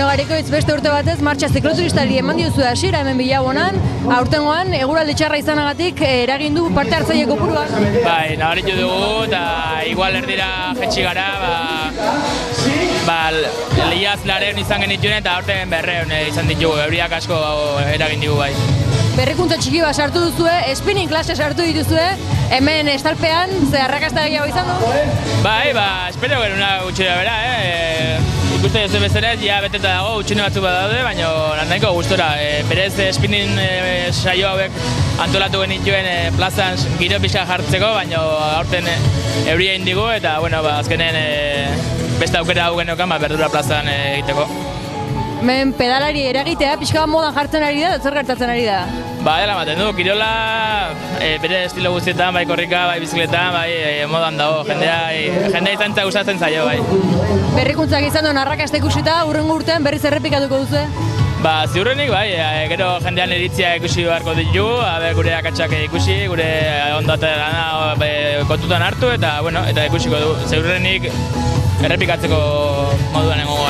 Beno, Garikoitz beste urte batez martxa zikloturistari eman diozu hasiera hemen Bilabonan, aurtengoan eguraldi txarra izanagatik eragin du parte hartzaile kopurua. Bai, nabaritu dugu eta igual erdira jetxi gara, lehiaz laren izan genituen eta aurten berreun izan ditugu, euriak asko eragin digu bai. Berrikuntza txiki bat sartu duzue, spinning klase sartu dituzue, hemen estalpean, ze arrakasta gehiago izan du? Bai, espero geruna gutxera bera, ikusten duzu bezala, ja beteta dago, utxune batzuk bat daude, baina nahiko gustora. Berez spinning saio hauek antolatu genituen plazan giro pixka jartzeko, baina aurten euria indigu eta azkenen beste aukera hau geneukan berdura plazan egiteko. Hemen pedalari eragitea, pixka modan jartzen ari da, zer gertatzen ari da? Dela ematen du, kirola bere estilo guztietan, bai korrika, bai bizikletan, bai modan dago, jendea izantza gustatzen zaio, bai. Berrikuntzak izan duen arrakasta ikusita, hurrengo urtean berriz errepikatuko duzu? Ziurrenik, bai, gero jendean iritzia ikusi beharko ditugu, gure akatsak ikusi, gure ondoatena kontutan hartu, eta ikusiko du, ziurrenik errepikatzeko moduan egongo